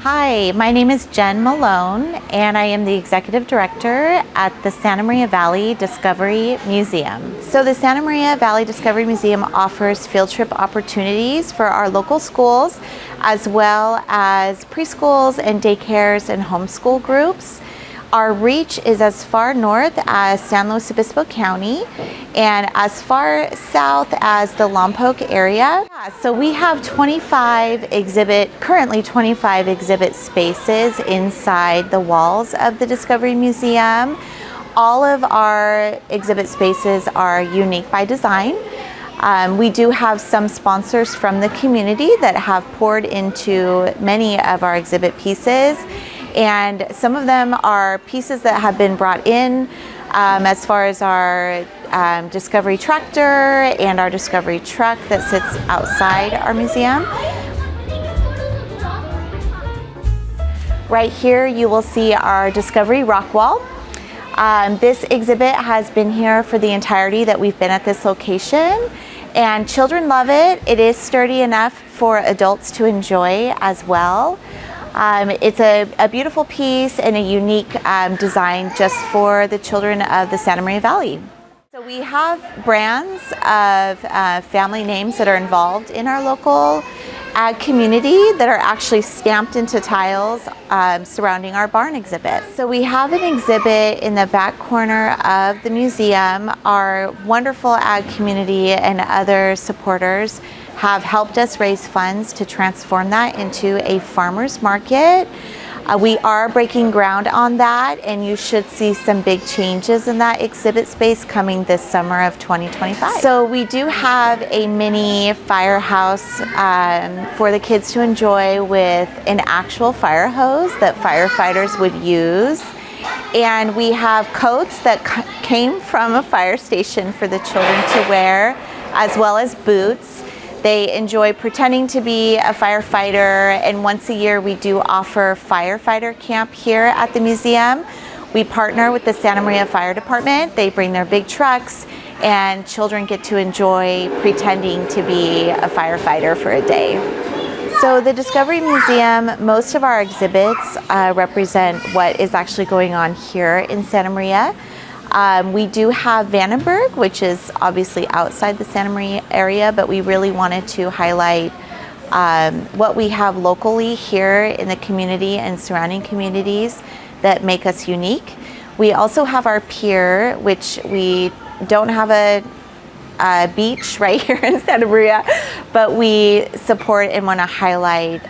Hi, my name is Jen Malone, and I am the Executive Director at the Santa Maria Valley Discovery Museum. So the Santa Maria Valley Discovery Museum offers field trip opportunities for our local schools, as well as preschools and daycares and homeschool groups. Our reach is as far north as San Luis Obispo County and as far south as the Lompoc area. So we have currently 25 exhibit spaces inside the walls of the Discovery Museum. All of our exhibit spaces are unique by design. We do have some sponsors from the community that have poured into many of our exhibit pieces. And some of them are pieces that have been brought in as far as our Discovery tractor and our Discovery truck that sits outside our museum. Right here you will see our Discovery rock wall. This exhibit has been here for the entirety that we've been at this location, and children love it. It is sturdy enough for adults to enjoy as well. It's a beautiful piece and a unique design just for the children of the Santa Maria Valley. So we have brands of family names that are involved in our local ag community that are actually stamped into tiles surrounding our barn exhibit. So we have an exhibit in the back corner of the museum. Our wonderful ag community and other supporters have helped us raise funds to transform that into a farmer's market. We are breaking ground on that, and you should see some big changes in that exhibit space coming this summer of 2025. So we do have a mini firehouse for the kids to enjoy with an actual fire hose that firefighters would use. And we have coats that came from a fire station for the children to wear, as well as boots. They enjoy pretending to be a firefighter, and once a year we do offer firefighter camp here at the museum. We partner with the Santa Maria Fire Department. They bring their big trucks, and children get to enjoy pretending to be a firefighter for a day. So the Discovery Museum, most of our exhibits represent what is actually going on here in Santa Maria. We do have Vandenberg, which is obviously outside the Santa Maria area, but we really wanted to highlight what we have locally here in the community and surrounding communities that make us unique. We also have our pier, which we don't have a beach right here in Santa Maria, but we support and want to highlight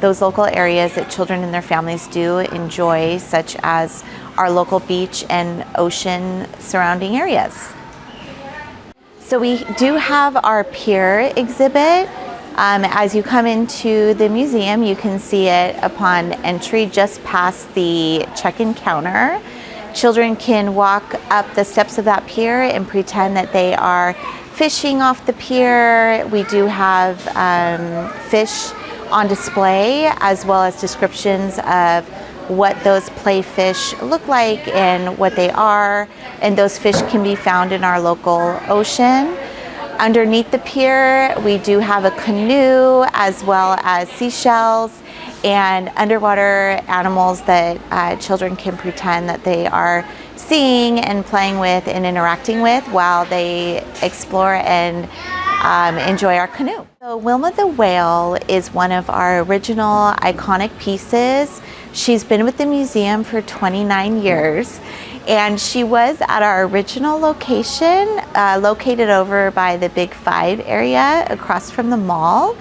those local areas that children and their families do enjoy, such as our local beach and ocean surrounding areas. So we do have our pier exhibit. As you come into the museum, you can see it upon entry just past the check-in counter. Children can walk up the steps of that pier and pretend that they are fishing off the pier. We do have fish on display, as well as descriptions of what those play fish look like and what they are, and those fish can be found in our local ocean. Underneath the pier, we do have a canoe, as well as seashells and underwater animals that children can pretend that they are seeing and playing with and interacting with while they explore and enjoy our canoe. So Wilma the whale is one of our original iconic pieces. She's been with the museum for 29 years, and she was at our original location, located over by the Big 5 area across from the mall.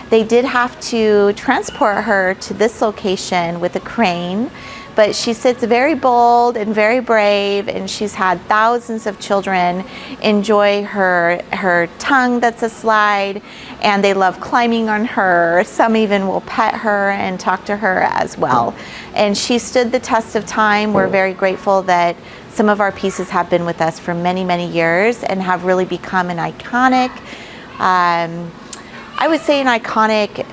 They did have to transport her to this location with a crane, but she sits very bold and very brave, and she's had thousands of children enjoy her tongue that's a slide, and they love climbing on her. Some even will pet her and talk to her as well. And she stood the test of time. We're very grateful that some of our pieces have been with us for many, many years and have really become an iconic, I would say an iconic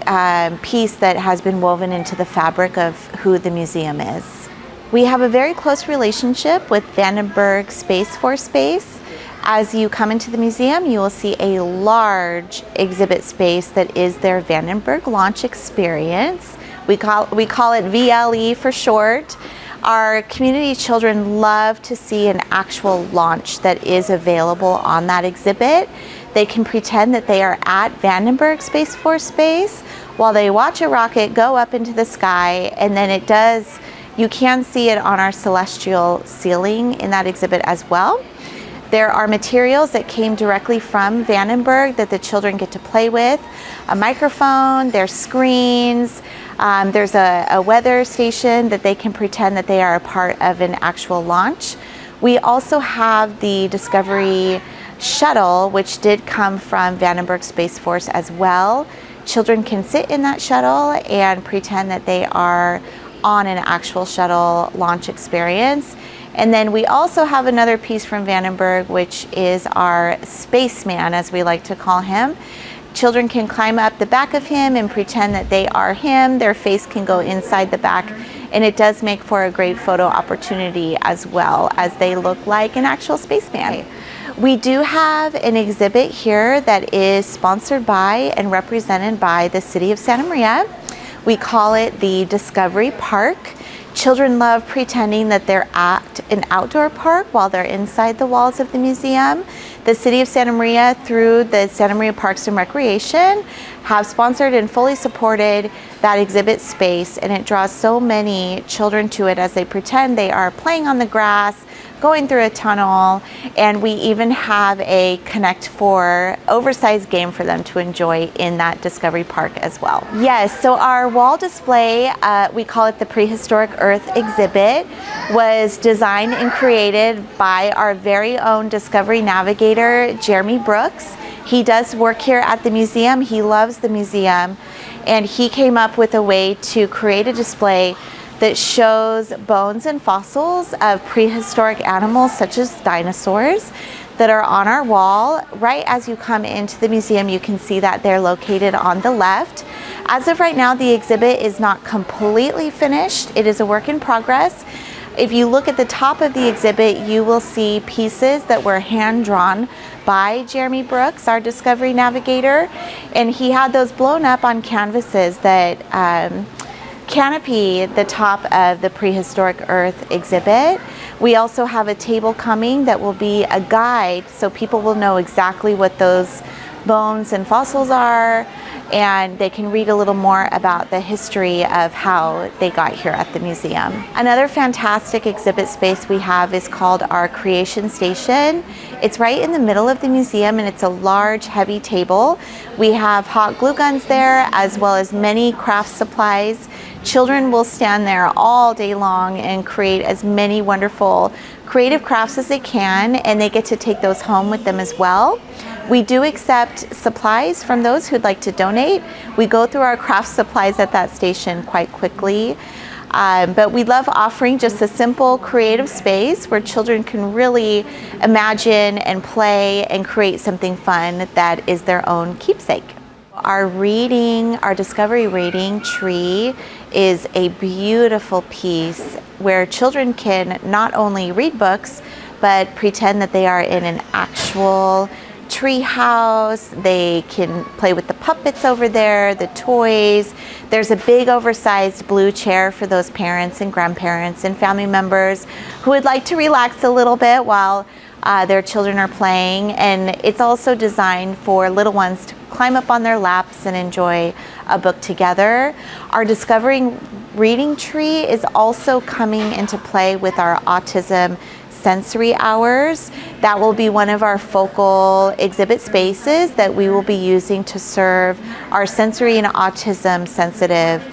piece that has been woven into the fabric of who the museum is. We have a very close relationship with Vandenberg Space for Space. As you come into the museum, you will see a large exhibit space that is their Vandenberg launch experience, We call it VLE for short. Our community children love to see an actual launch that is available on that exhibit. They can pretend that they are at Vandenberg Space Force Base while they watch a rocket go up into the sky, and then you can see it on our celestial ceiling in that exhibit as well. There are materials that came directly from Vandenberg that the children get to play with. A microphone, there's screens, there's a weather station that they can pretend that they are a part of an actual launch. We also have the Discovery shuttle, which did come from Vandenberg Space Force as well. Children can sit in that shuttle and pretend that they are on an actual shuttle launch experience. And then we also have another piece from Vandenberg, which is our spaceman, as we like to call him. Children can climb up the back of him and pretend that they are him. Their face can go inside the back, and it does make for a great photo opportunity as well, as they look like an actual spaceman. We do have an exhibit here that is sponsored by and represented by the City of Santa Maria. We call it the Discovery Park. Children love pretending that they're at an outdoor park while they're inside the walls of the museum. The City of Santa Maria, through the Santa Maria Parks and Recreation, have sponsored and fully supported that exhibit space, and it draws so many children to it as they pretend they are playing on the grass, going through a tunnel, and we even have a Connect 4 oversized game for them to enjoy in that Discovery Park as well. Yes, so our wall display, we call it the Prehistoric Earth exhibit, was designed and created by our very own Discovery navigator, Jeremy Brooks. He does work here at the museum. He loves the museum, and he came up with a way to create a display that shows bones and fossils of prehistoric animals such as dinosaurs that are on our wall. Right as you come into the museum, you can see that they're located on the left. As of right now, the exhibit is not completely finished. It is a work in progress. If you look at the top of the exhibit, you will see pieces that were hand-drawn by Jeremy Brooks, our Discovery navigator, and he had those blown up on canvases that canopy the top of the Prehistoric Earth exhibit. We also have a table coming that will be a guide, so people will know exactly what those bones and fossils are, and they can read a little more about the history of how they got here at the museum. Another fantastic exhibit space we have is called our Creation Station. It's right in the middle of the museum, and it's a large, heavy table. We have hot glue guns there, as well as many craft supplies. Children will stand there all day long and create as many wonderful creative crafts as they can, and they get to take those home with them as well. We do accept supplies from those who'd like to donate. We go through our craft supplies at that station quite quickly. But we love offering just a simple creative space where children can really imagine and play and create something fun that is their own keepsake. Our Discovery reading tree is a beautiful piece where children can not only read books, but pretend that they are in an actual tree house. They can play with the puppets over there, the toys. There's a big oversized blue chair for those parents and grandparents and family members who would like to relax a little bit while their children are playing. And it's also designed for little ones to climb up on their laps and enjoy a book together. Our Discovery reading tree is also coming into play with our autism sensory hours. That will be one of our focal exhibit spaces that we will be using to serve our sensory and autism sensitive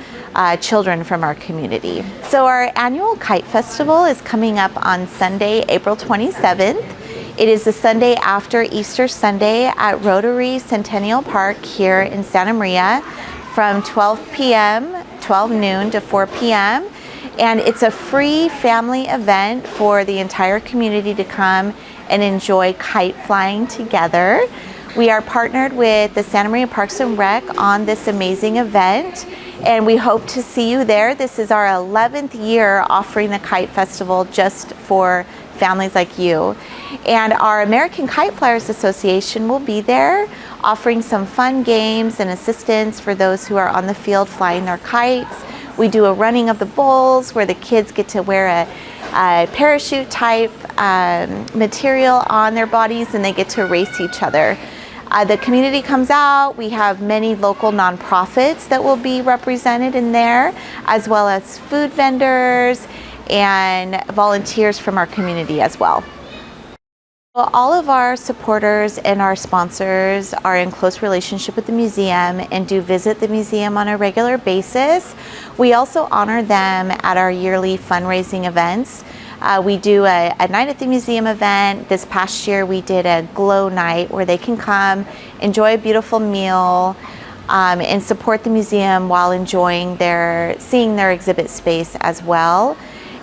children from our community. So our annual Kite Festival is coming up on Sunday, April 27th. It is the Sunday after Easter Sunday at Rotary Centennial Park here in Santa Maria from 12 noon to 4 p.m. And it's a free family event for the entire community to come and enjoy kite flying together. We are partnered with the Santa Maria Parks and Rec on this amazing event, and we hope to see you there. This is our 11th year offering the Kite Festival just for families like you. And our American Kite Flyers Association will be there offering some fun games and assistance for those who are on the field flying their kites. We do a running of the bulls where the kids get to wear a parachute type material on their bodies and they get to race each other. The community comes out. We have many local nonprofits that will be represented in there, as well as food vendors and volunteers from our community as well. Well, all of our supporters and our sponsors are in close relationship with the museum and do visit the museum on a regular basis. We also honor them at our yearly fundraising events. We do a night at the museum event. This past year we did a glow night where they can come, enjoy a beautiful meal, and support the museum while enjoying seeing their exhibit space as well.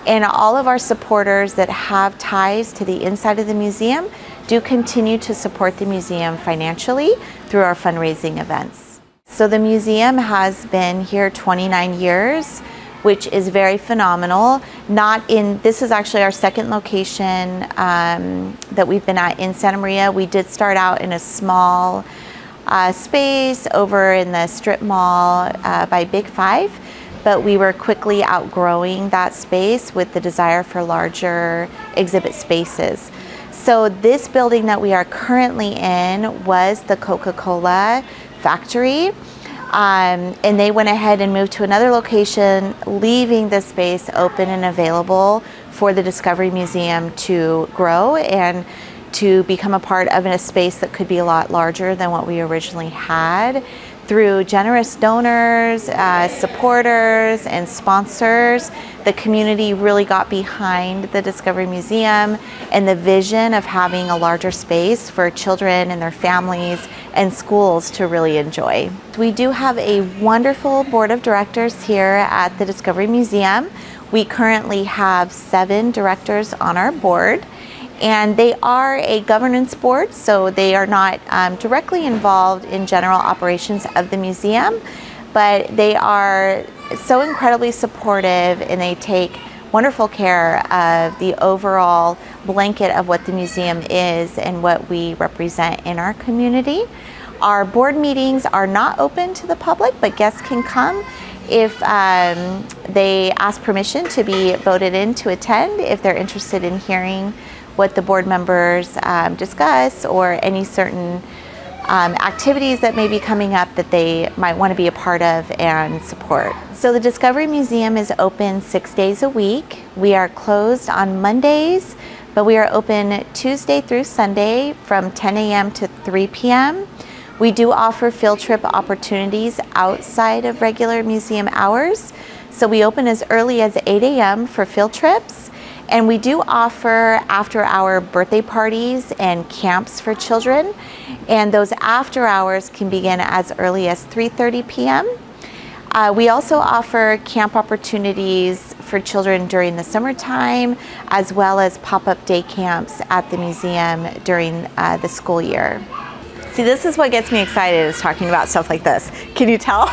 And all of our supporters that have ties to the inside of the museum do continue to support the museum financially through our fundraising events. So the museum has been here 29 years, which is very phenomenal. This is actually our second location that we've been at in Santa Maria. We did start out in a small space over in the strip mall by Big 5, but we were quickly outgrowing that space with the desire for larger exhibit spaces. So this building that we are currently in was the Coca-Cola factory. And they went ahead and moved to another location, leaving the space open and available for the Discovery Museum to grow and to become a part of a space that could be a lot larger than what we originally had. Through generous donors, supporters, and sponsors, the community really got behind the Discovery Museum and the vision of having a larger space for children and their families and schools to really enjoy. We do have a wonderful board of directors here at the Discovery Museum. We currently have 7 directors on our board. And they are a governance board, so they are not directly involved in general operations of the museum, but they are so incredibly supportive and they take wonderful care of the overall blanket of what the museum is and what we represent in our community. Our board meetings are not open to the public, but guests can come if they ask permission to be voted in to attend, if they're interested in hearing what the board members discuss or any certain activities that may be coming up that they might want to be a part of and support. So the Discovery Museum is open 6 days a week. We are closed on Mondays, but we are open Tuesday through Sunday from 10 a.m. to 3 p.m. We do offer field trip opportunities outside of regular museum hours. So we open as early as 8 a.m. for field trips. And we do offer after-hour birthday parties and camps for children. And those after hours can begin as early as 3:30 p.m. We also offer camp opportunities for children during the summertime, as well as pop-up day camps at the museum during the school year. See, this is what gets me excited, is talking about stuff like this. Can you tell?